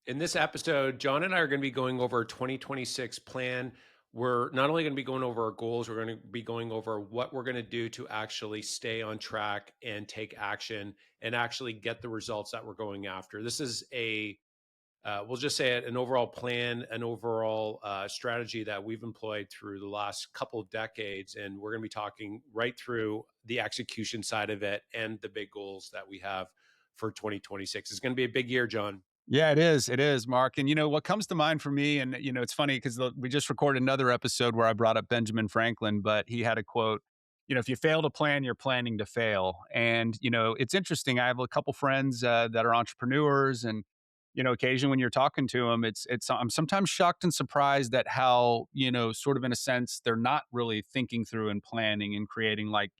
In this episode, John and I are going to be going over our 2026 plan. We're not only going to be going over our goals, we're going to be going over what we're going to do to actually stay on track and take action and actually get the results that we're going after. This is we'll just say it, an overall plan, an overall strategy that we've employed through the last couple of decades. And we're going to be talking right through the execution side of it and the big goals that we have for 2026. It's going to be a big year, John. Yeah, it is. It is, Mark. And what comes to mind for me, and it's funny because we just recorded another episode where I brought up Benjamin Franklin, but he had a quote. If you fail to plan, you're planning to fail. And it's interesting. I have a couple friends that are entrepreneurs, and occasionally when you're talking to them, it's I'm sometimes shocked and surprised at how sort of in a sense they're not really thinking through and planning and creating like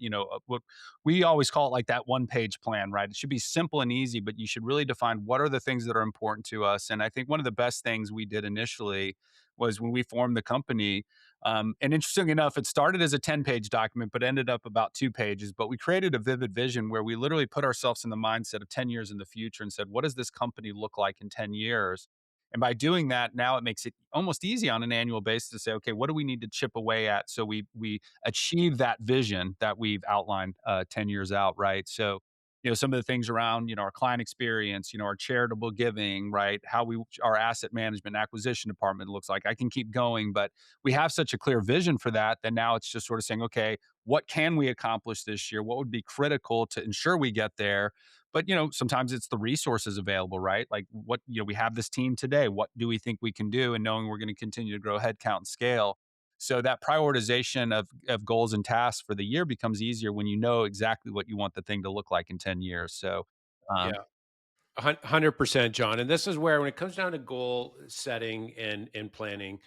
what we always call it like that one page plan, right? It should be simple and easy, but you should really define what are the things that are important to us. And I think one of the best things we did initially was when we formed the company. And interesting enough, it started as a 10-page document, but ended up about 2 pages. But we created a vivid vision where we literally put ourselves in the mindset of 10 years in the future and said, what does this company look like in 10 years? And by doing that, now it makes it almost easy on an annual basis to say, okay, what do we need to chip away at so we achieve that vision that we've outlined 10 years out, right? So, some of the things around, our client experience, our charitable giving, right? How our asset management acquisition department looks like. I can keep going, but we have such a clear vision for that now it's just sort of saying, okay, what can we accomplish this year? What would be critical to ensure we get there? But sometimes it's the resources available, right? Like what we have this team today. What do we think we can do? And knowing we're going to continue to grow headcount and scale. So that prioritization of goals and tasks for the year becomes easier when you know exactly what you want the thing to look like in 10 years. So um, Yeah. 100%, John. And this is where, when it comes down to goal setting and planning,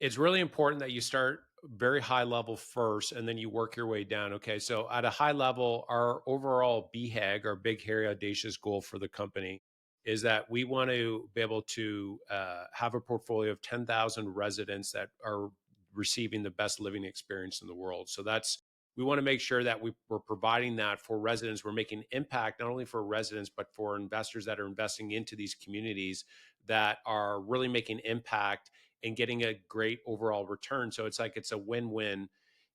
it's really important that you start very high level first and then you work your way down. Okay. So, at a high level, our overall BHAG, our big, hairy, audacious goal for the company, is that we want to be able to have a portfolio of 10,000 residents that are receiving the best living experience in the world. So, we want to make sure that we're providing that for residents. We're making impact not only for residents, but for investors that are investing into these communities that are really making impact and getting a great overall return. So it's a win-win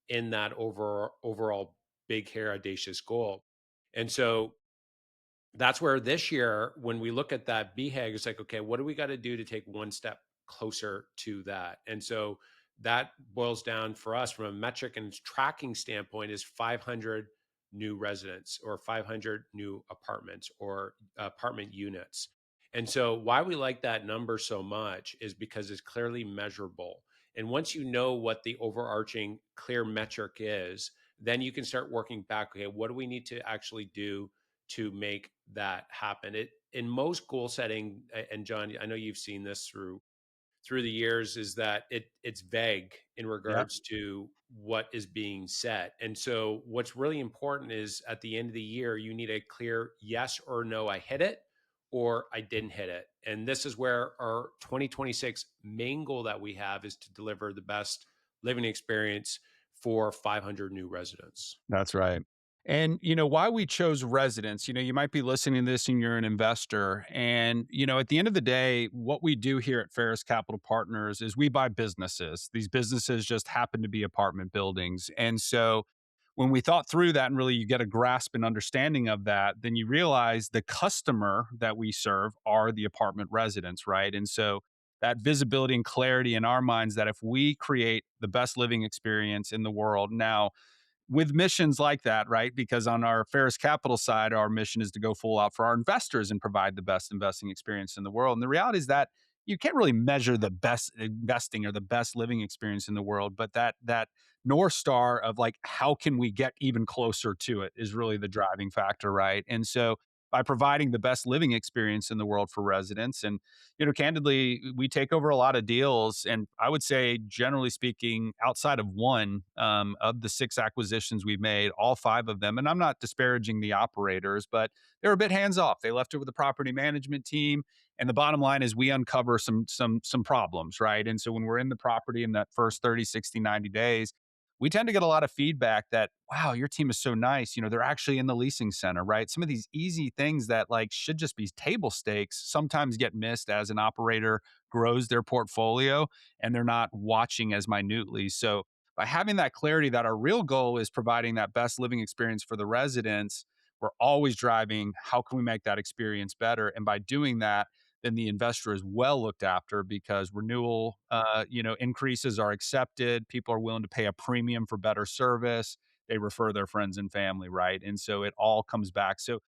in that overall big, hair, audacious goal. And so that's where this year, when we look at that BHAG, it's like, okay, what do we got to do to take one step closer to that? And so that boils down for us from a metric and tracking standpoint is 500 new residents or 500 new apartments or apartment units. And so why we like that number so much is because it's clearly measurable. And once you know what the overarching clear metric is, then you can start working back. Okay, what do we need to actually do to make that happen? It in most goal setting, and John, I know you've seen this through the years, is that it's vague in yeah, regards to what is being set. And so what's really important is at the end of the year, you need a clear yes or no, I hit it or I didn't hit it. And this is where our 2026 main goal that we have is to deliver the best living experience for 500 new residents. that's right. And why we chose residents, you might be listening to this and you're an investor. And at the end of the day, what we do here at Faris Capital Partners is we buy businesses. These businesses just happen to be apartment buildings. And so when we thought through that and really you get a grasp and understanding of that, then you realize the customer that we serve are the apartment residents, right? And so that visibility and clarity in our minds that if we create the best living experience in the world now, with missions like that, right? Because on our Ferris Capital side, our mission is to go full out for our investors and provide the best investing experience in the world. And the reality is that you can't really measure the best investing or the best living experience in the world, but that north star of like how can we get even closer to it is really the driving factor, right? And so by providing the best living experience in the world for residents and candidly, we take over a lot of deals. And I would say, generally speaking, outside of one of the six acquisitions we've made, all five of them, and I'm not disparaging the operators, but they're a bit hands off. They left it with the property management team. And the bottom line is we uncover some problems, right? And so when we're in the property in that first 30, 60, 90 days, we tend to get a lot of feedback that, wow, your team is so nice. They're actually in the leasing center, right? Some of these easy things that like should just be table stakes sometimes get missed as an operator grows their portfolio and they're not watching as minutely. So by having that clarity that our real goal is providing that best living experience for the residents, we're always driving how can we make that experience better? And by doing that, then the investor is well looked after because renewal, increases are accepted. People are willing to pay a premium for better service. They refer their friends and family, right? And so it all comes back. So,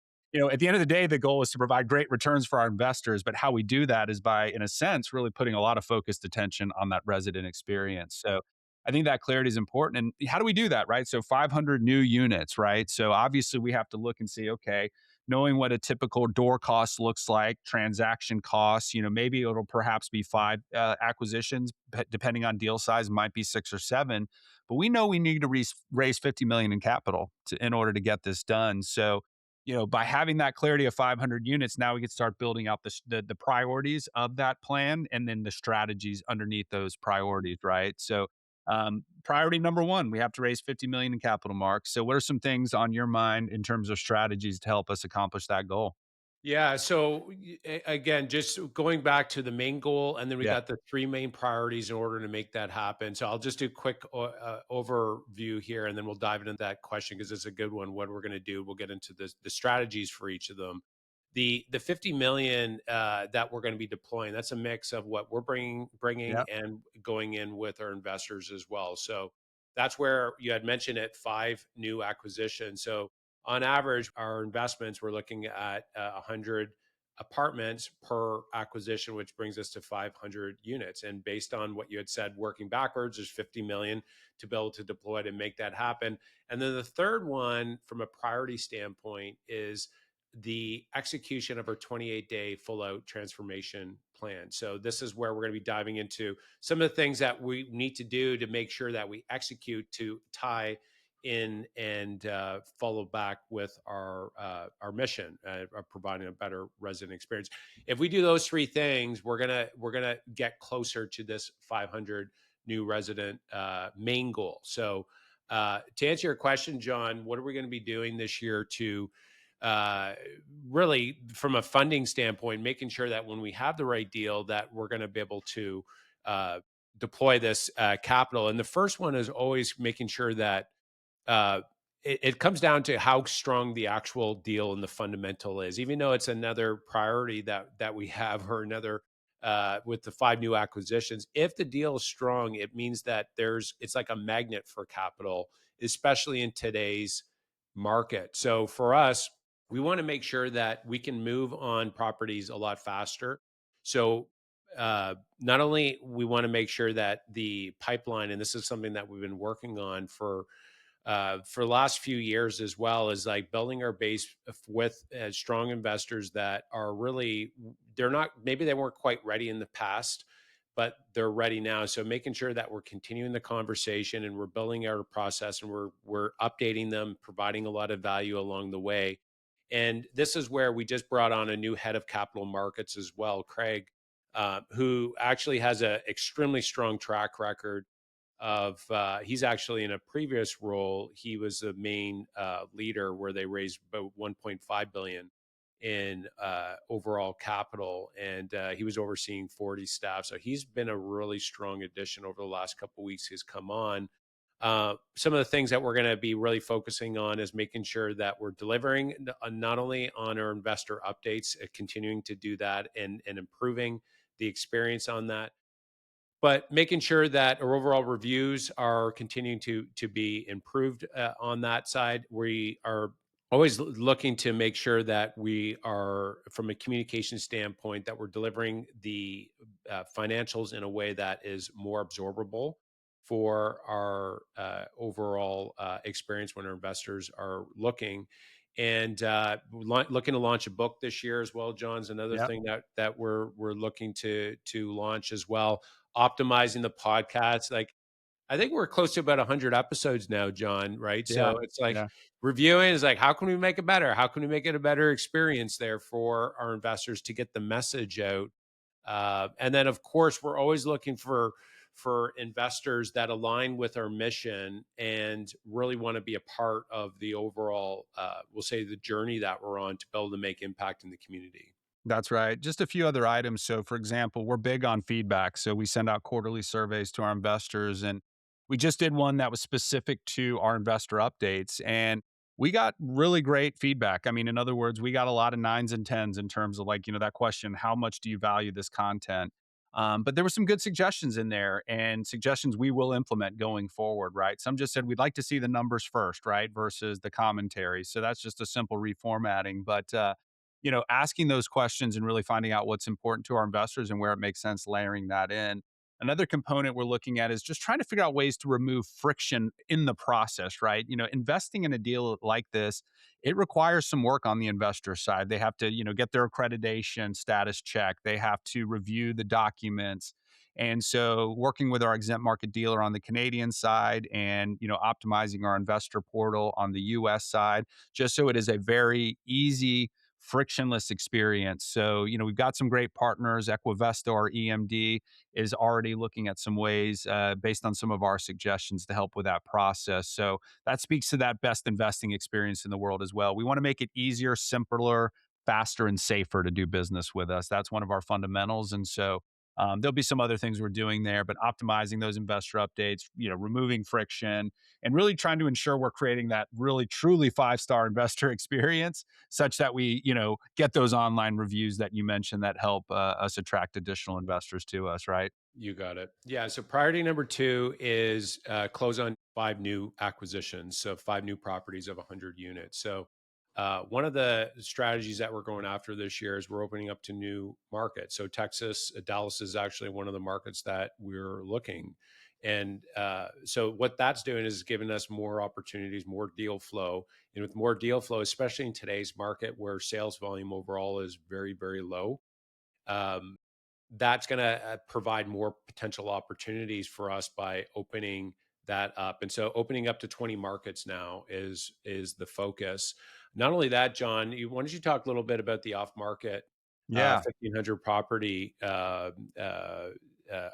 at the end of the day, the goal is to provide great returns for our investors. But how we do that is by, in a sense, really putting a lot of focused attention on that resident experience. So I think that clarity is important. And how do we do that, right? So 500 new units, right? So obviously we have to look and see, okay, knowing what a typical door cost looks like, transaction costs, maybe it'll perhaps be five acquisitions, depending on deal size, might be six or seven. But we know we need to raise 50 million in capital in order to get this done. So, by having that clarity of 500 units, now we can start building out the priorities of that plan and then the strategies underneath those priorities, right? So priority number one, we have to raise 50 million in capital, Mark. So what are some things on your mind in terms of strategies to help us accomplish that goal? Yeah. So again, just going back to the main goal, and then we Yeah. got the three main priorities in order to make that happen. So I'll just do a quick overview here, and then we'll dive into that question because it's a good one. What we're going to do, we'll get into the strategies for each of them. The 50 million that we're going to be deploying, that's a mix of what we're bringing Yeah. and going in with our investors as well. So that's where you had mentioned it, 5 new acquisitions. So on average, our investments, we're looking at 100 apartments per acquisition, which brings us to 500 units. And based on what you had said, working backwards, there's 50 million to be able to deploy to make that happen. And then the third one, from a priority standpoint, is the execution of our 28-day full out transformation plan. So this is where we're going to be diving into some of the things that we need to do to make sure that we execute to tie in and follow back with our mission of providing a better resident experience. If we do those three things, we're gonna get closer to this 500 new resident main goal. So to answer your question, John, what are we going to be doing this year to uh, really, from a funding standpoint, making sure that when we have the right deal, that we're going to be able to uh, deploy this capital. And the first one is always making sure that uh, it comes down to how strong the actual deal and the fundamental is. Even though it's another priority that we have, or another with the 5 new acquisitions, if the deal is strong, it means that it's like a magnet for capital, especially in today's market. So for us, we want to make sure that we can move on properties a lot faster. So not only we want to make sure that the pipeline, and this is something that we've been working on for the last few years, as well as like building our base with strong investors that are really, they're not, maybe they weren't quite ready in the past, but they're ready now. So making sure that we're continuing the conversation and we're building out a process, and we're updating them, providing a lot of value along the way. And this is where we just brought on a new head of capital markets as well, Craig, who actually has an extremely strong track record of he's actually, in a previous role, he was the main leader where they raised about 1.5 billion in overall capital, and he was overseeing 40 staff. So he's been a really strong addition over the last couple of weeks. He's come on. Some of the things that we're going to be really focusing on is making sure that we're delivering not only on our investor updates, continuing to do that and improving the experience on that, but making sure that our overall reviews are continuing to be improved on that side. We are always looking to make sure that we are, from a communication standpoint, that we're delivering the financials in a way that is more absorbable for our overall experience when our investors are looking. And looking to launch a book this year as well. John's another Yeah. thing that we're looking to launch as well, optimizing the podcast. Like, I think we're close to about 100 episodes now, John, right? Yeah. So it's like Yeah. reviewing is like, how can we make it better? How can we make it a better experience there for our investors to get the message out? And then, of course, we're always looking for investors that align with our mission and really want to be a part of the overall, we'll say, the journey that we're on to be able to make impact in the community. That's right. Just a few other items. So, for example, we're big on feedback. So, we send out quarterly surveys to our investors, and we just did one that was specific to our investor updates. And we got really great feedback. I mean, in other words, we got a lot of nines and tens in terms of like, that question, how much do you value this content? But there were some good suggestions in there and suggestions we will implement going forward, right? Some just said we'd like to see the numbers first, right? Versus the commentary. So that's just a simple reformatting. But, asking those questions and really finding out what's important to our investors and where it makes sense layering that in. Another component we're looking at is just trying to figure out ways to remove friction in the process, right? Investing in a deal like this, it requires some work on the investor side. They have to, get their accreditation status check. They have to review the documents. And so working with our exempt market dealer on the Canadian side and, optimizing our investor portal on the US side, just so it is a very easy frictionless experience. So, we've got some great partners. Equivesto, our EMD, is already looking at some ways based on some of our suggestions to help with that process. So, that speaks to that best investing experience in the world as well. We want to make it easier, simpler, faster, and safer to do business with us. That's one of our fundamentals. And so, there'll be some other things we're doing there, but optimizing those investor updates, removing friction, and really trying to ensure we're creating that really truly five-star investor experience such that we, get those online reviews that you mentioned that help us attract additional investors to us, right? You got it. Yeah. So priority number two is close on five new acquisitions. So five new properties of 100 units. So one of the strategies that we're going after this year is we're opening up to new markets. So Texas, Dallas is actually one of the markets that we're looking. And so what that's doing is giving us more opportunities, more deal flow. And with more deal flow, especially in today's market where sales volume overall is very, very low, um, that's going to provide more potential opportunities for us by opening that up. And so opening up to 20 markets now is the focus. Not only that, John, why don't you talk a little bit about the off market Yeah. 1500 property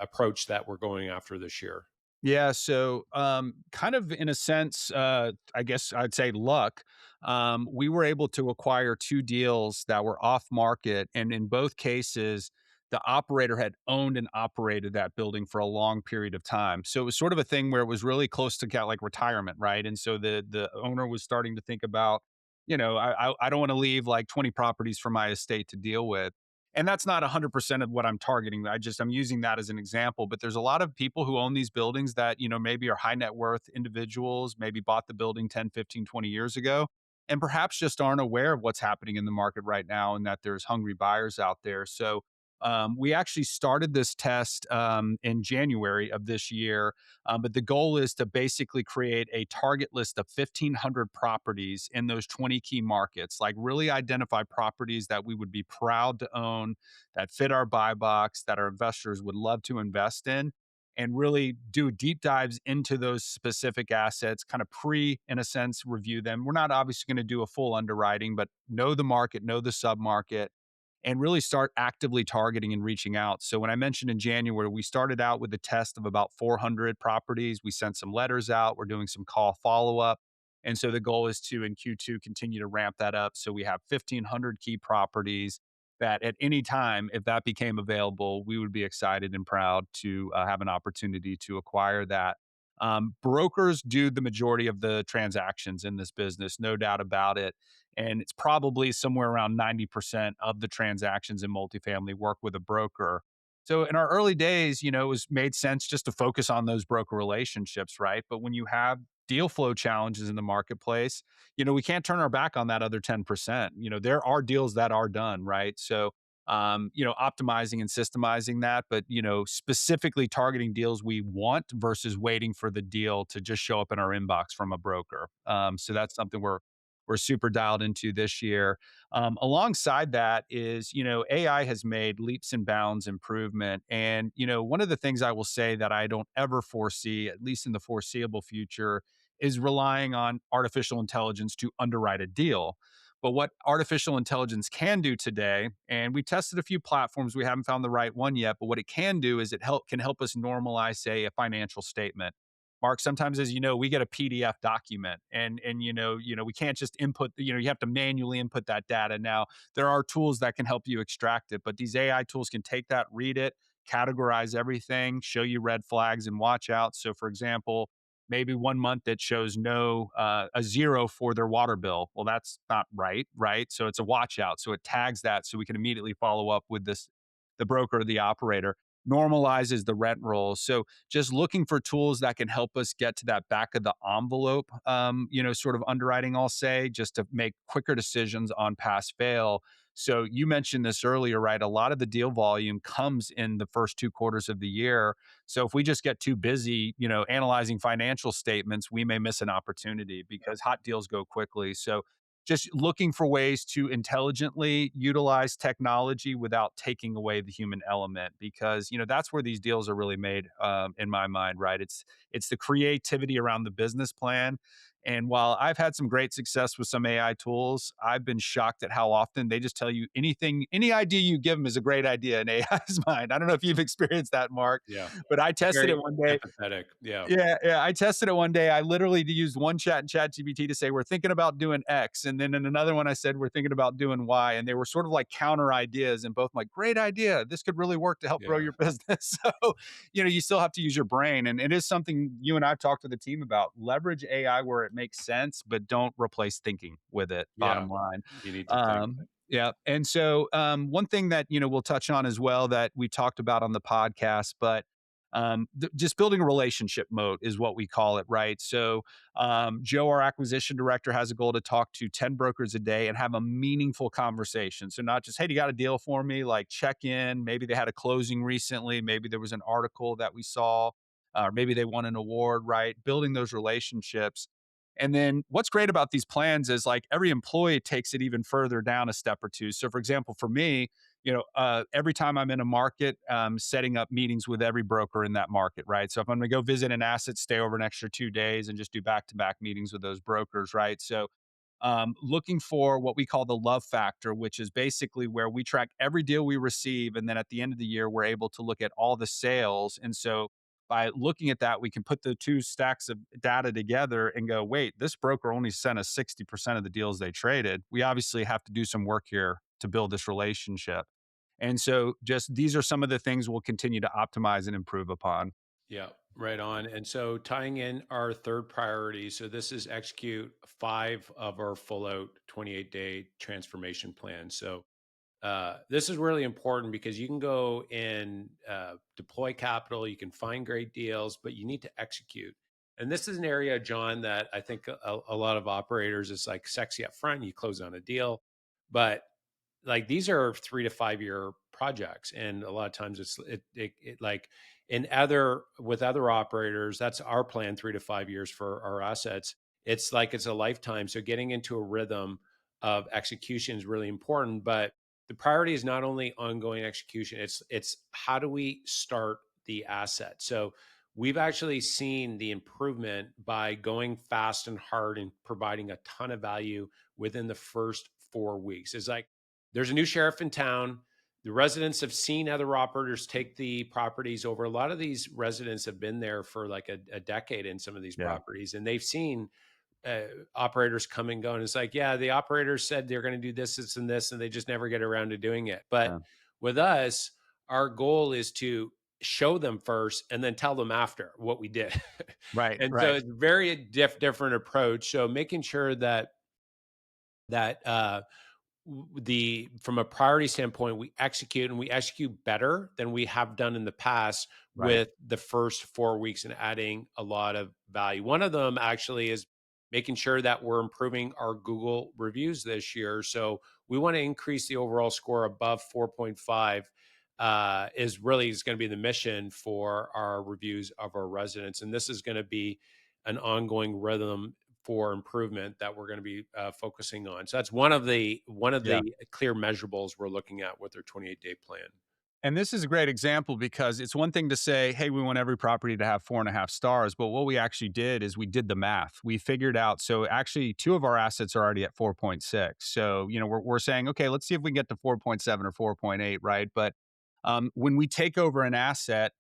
approach that we're going after this year? Yeah, so kind of in a sense, I guess I'd say luck. We were able to acquire two deals that were off market, and in both cases, the operator had owned and operated that building for a long period of time. So it was sort of a thing where it was really close to like retirement, right? And so the owner was starting to think about, I don't want to leave like 20 properties for my estate to deal with, and that's not 100% of what I'm targeting. I'm using that as an example, but there's a lot of people who own these buildings that, maybe are high net worth individuals, maybe bought the building 10, 15, 20 years ago, and perhaps just aren't aware of what's happening in the market right now and that there's hungry buyers out there. So, we actually started this test in January of this year, but the goal is to basically create a target list of 1,500 properties in those 20 key markets, like really identify properties that we would be proud to own, that fit our buy box, that our investors would love to invest in, and really do deep dives into those specific assets, kind of in a sense, review them. We're not obviously going to do a full underwriting, but know the market, know the sub market, and really start actively targeting and reaching out. So when I mentioned in January, we started out with a test of about 400 properties. We sent some letters out. We're doing some call follow up. And so the goal is to, in Q2, continue to ramp that up. So we have 1,500 key properties that at any time, if that became available, we would be excited and proud to have an opportunity to acquire that. Brokers do the majority of the transactions in this business, no doubt about it. And it's probably somewhere around 90% of the transactions in multifamily work with a broker. So in our early days, it was made sense just to focus on those broker relationships, right? But when you have deal flow challenges in the marketplace, we can't turn our back on that other 10%. There are deals that are done, right? So optimizing and systemizing that, but specifically targeting deals we want versus waiting for the deal to just show up in our inbox from a broker. So that's something we're super dialed into this year. Alongside that is, AI has made leaps and bounds improvement. And, one of the things I will say that I don't ever foresee, at least in the foreseeable future, is relying on artificial intelligence to underwrite a deal. But what artificial intelligence can do today, and we tested a few platforms, we haven't found the right one yet, but what it can do is can help us normalize, say, a financial statement. Mark, sometimes, as you know, we get a PDF document, and we can't just input. You have to manually input that data. Now, there are tools that can help you extract it, but these AI tools can take that, read it, categorize everything, show you red flags and watch out. So, for example, maybe one month it shows no a zero for their water bill. Well, that's not right, right? So it's a watch out. So it tags that so we can immediately follow up with the broker or the operator. Normalizes the rent rolls. So just looking for tools that can help us get to that back of the envelope, sort of underwriting, I'll say, just to make quicker decisions on pass fail. So you mentioned this earlier, right? A lot of the deal volume comes in the first 2 quarters of the year. So if we just get too busy, analyzing financial statements, we may miss an opportunity because hot deals go quickly. So just looking for ways to intelligently utilize technology without taking away the human element, because that's where these deals are really made, in my mind, right? It's the creativity around the business plan. And while I've had some great success with some AI tools, I've been shocked at how often they just tell you any idea you give them is a great idea in AI's mind. I don't know if you've experienced that, Mark, Yeah. but I tested it Very one day. empathetic. Yeah. Yeah, yeah. I tested it one day. I literally used one chat in ChatGPT to say, we're thinking about doing X. And then in another one, I said, we're thinking about doing Y. And they were sort of like counter ideas. And both like, great idea. This could really work to help grow Yeah. your business. So, you still have to use your brain. And it is something you and I've talked to the team about. Leverage AI where it makes sense, but don't replace thinking with it, Yeah. bottom line. You need to think. Yeah. And so, one thing that, we'll touch on as well that we talked about on the podcast, but just building a relationship moat is what we call it, right? So, Joe, our acquisition director, has a goal to talk to 10 brokers a day and have a meaningful conversation. So, not just, hey, do you got a deal for me? Like, check in. Maybe they had a closing recently. Maybe there was an article that we saw, or maybe they won an award, right? Building those relationships. And then what's great about these plans is like every employee takes it even further down a step or two. So, for example, for me, every time I'm in a market, setting up meetings with every broker in that market, right? So if I'm going to go visit an asset, stay over an extra 2 days and just do back to back meetings with those brokers, right? So looking for what we call the love factor, which is basically where we track every deal we receive. And then at the end of the year, we're able to look at all the sales. And so by looking at that, we can put the two stacks of data together and go, wait, this broker only sent us 60% of the deals they traded. We obviously have to do some work here to build this relationship. And so just these are some of the things we'll continue to optimize and improve upon. Yeah, right on. And so tying in our third priority, so this is execute 5 of our full out 28-day transformation plan. So this is really important because you can go and deploy capital, you can find great deals, but you need to execute. And this is an area, John, that I think a lot of operators is like sexy up front. You close on a deal, but like these are 3 to 5 year projects, and a lot of times it like in other with other operators, that's our plan, 3 to 5 years for our assets. It's like it's a lifetime. So getting into a rhythm of execution is really important, but the priority is not only ongoing execution, it's how do we start the asset. So we've actually seen the improvement by going fast and hard and providing a ton of value within the first 4 weeks. It's like there's a new sheriff in town. The residents have seen other operators take the properties over. A lot of these residents have been there for like a decade in some of these Yeah. properties, and they've seen operators come and go. And it's like, yeah, the operators said they're going to do this and this, and they just never get around to doing it. But Yeah. with us, our goal is to show them first and then tell them after what we did. Right. And so Right. it's a very different approach. So making sure that the from a priority standpoint, we execute and we execute better than we have done in the past Right. with the first 4 weeks and adding a lot of value. One of them actually is making sure that we're improving our Google reviews this year. So we want to increase the overall score above 4.5. Is going to be the mission for our reviews of our residents, and this is going to be an ongoing rhythm for improvement that we're going to be focusing on. So that's one of the Yeah. clear measurables we're looking at with our 28-day plan. And this is a great example because it's one thing to say, hey, we want every property to have 4.5 stars. But what we actually did is we did the math. We figured out, so actually, two of our assets are already at 4.6. So, we're saying, okay, let's see if we can get to 4.7 or 4.8, right? But when we take over an asset,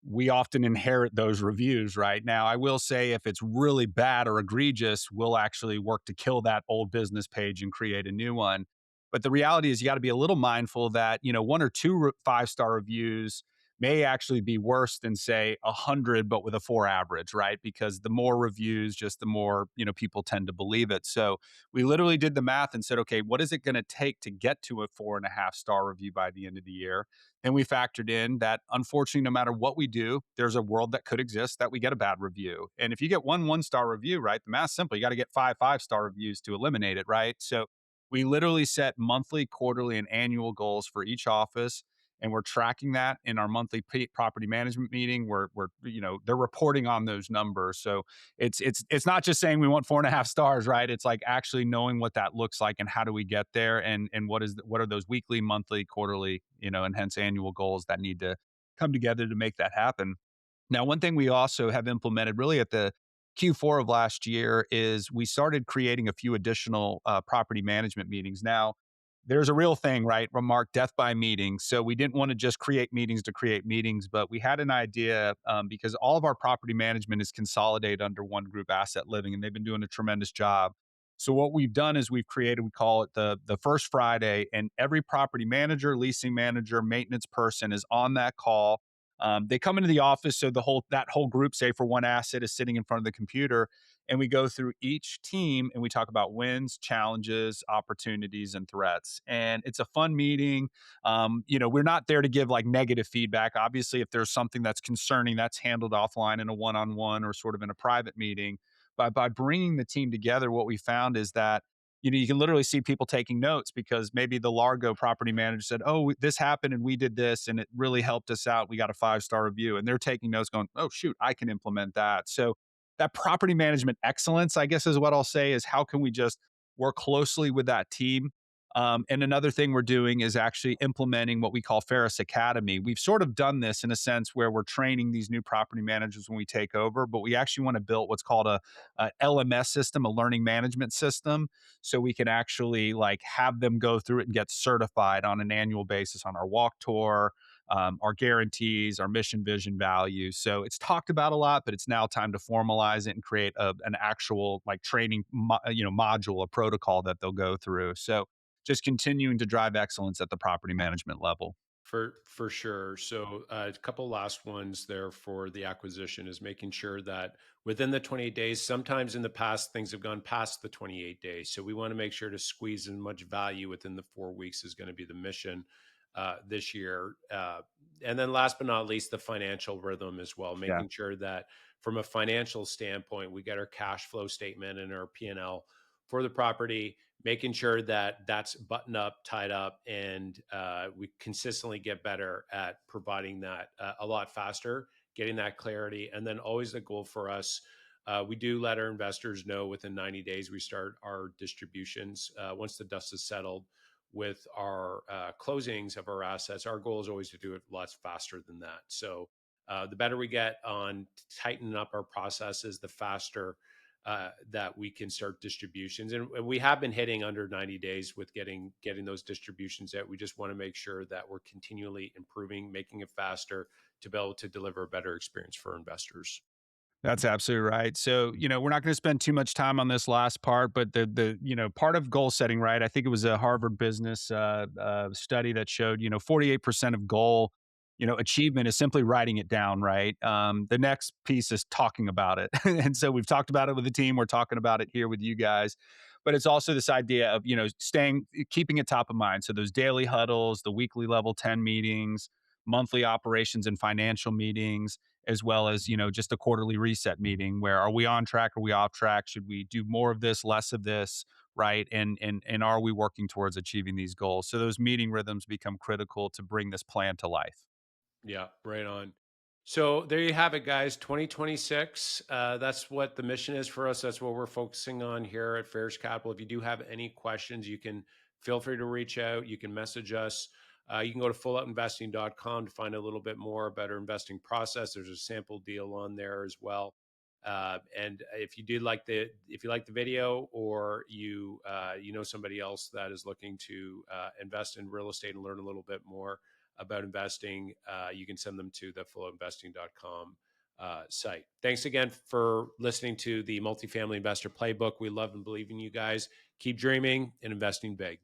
we often inherit those reviews, right? Now, I will say if it's really bad or egregious, we'll actually work to kill that old business page and create a new one. But the reality is, you got to be a little mindful that, one or two 5-star reviews may actually be worse than, say, 100, but with a 4 average, right? Because the more reviews, just the more, people tend to believe it. So we literally did the math and said, okay, what is it going to take to get to a 4.5-star review by the end of the year? And we factored in that, unfortunately, no matter what we do, there's a world that could exist that we get a bad review. And if you get one 1-star review, right, the math's simple. You got to get 5 5-star reviews to eliminate it, right? So we literally set monthly, quarterly, and annual goals for each office, and we're tracking that in our monthly property management meeting. Where they're reporting on those numbers. So it's not just saying we want 4.5 stars, right? It's like actually knowing what that looks like and how do we get there, and what are those weekly, monthly, quarterly, and hence annual goals that need to come together to make that happen. Now, one thing we also have implemented really at the Q4 of last year is we started creating a few additional property management meetings. Now, there's a real thing, right? Remark death by meeting. So we didn't want to just create meetings to create meetings, but we had an idea because all of our property management is consolidated under one group, Asset Living, and they've been doing a tremendous job. So what we've done is we've created, we call it the first Friday, and every property manager, leasing manager, maintenance person is on that call. They come into the office, so that whole group, say for one asset, is sitting in front of the computer, and we go through each team and we talk about wins, challenges, opportunities, and threats. And it's a fun meeting. We're not there to give like negative feedback. Obviously, if there's something that's concerning, that's handled offline in a one-on-one or sort of in a private meeting. But by bringing the team together, what we found is that you can literally see people taking notes because maybe the Largo property manager said, "Oh, this happened and we did this and it really helped us out. We got a 5-star review." And they're taking notes going, "Oh, shoot, I can implement that." So that property management excellence, I guess, is what I'll say, is how can we just work closely with that team? And another thing we're doing is actually implementing what we call Faris Academy. We've sort of done this in a sense where we're training these new property managers when we take over, but we actually want to build what's called a LMS system, a learning management system, so we can actually like have them go through it and get certified on an annual basis on our walk tour, our guarantees, our mission, vision, values. So it's talked about a lot, but it's now time to formalize it and create an actual like training, module, a protocol that they'll go through. So just continuing to drive excellence at the property management level. For sure. So a couple last ones there for the acquisition is making sure that within the 28 days, sometimes in the past things have gone past the 28 days. So we want to make sure to squeeze as much value within the 4 weeks is going to be the mission this year. And then last but not least, the financial rhythm as well, Yeah. making sure that from a financial standpoint, we get our cash flow statement and our P&L for the property, making sure that that's buttoned up, tied up, and we consistently get better at providing that a lot faster, getting that clarity. And then always the goal for us, we do let our investors know within 90 days we start our distributions. Once the dust is settled with our closings of our assets, our goal is always to do it lots faster than that. So the better we get on tightening up our processes, the faster that we can start distributions. And we have been hitting under 90 days with getting those distributions out. We just want to make sure that we're continually improving, making it faster to be able to deliver a better experience for investors. That's absolutely right. So, we're not going to spend too much time on this last part, but part of goal setting, right? I think it was a Harvard Business study that showed, 48% of goal, achievement is simply writing it down, right? The next piece is talking about it. And so we've talked about it with the team. We're talking about it here with you guys. But it's also this idea of, keeping it top of mind. So those daily huddles, the weekly level 10 meetings, monthly operations and financial meetings, as well as just a quarterly reset meeting where are we on track, are we off track, should we do more of this, less of this, right? And are we working towards achieving these goals? So those meeting rhythms become critical to bring this plan to life. Yeah, right on. So there you have it, guys. 2026. That's what the mission is for us. That's what we're focusing on here at Fairs Capital. If you do have any questions, you can feel free to reach out. You can message us. You can go to fulloutinvesting.com to find a little bit more about our investing process. There's a sample deal on there as well. And if you like the video, or you know somebody else that is looking to invest in real estate and learn a little bit more about investing, you can send them to the fulloutinvesting.com site. Thanks again for listening to the Multifamily Investor Playbook. We love and believe in you guys. Keep dreaming and investing big.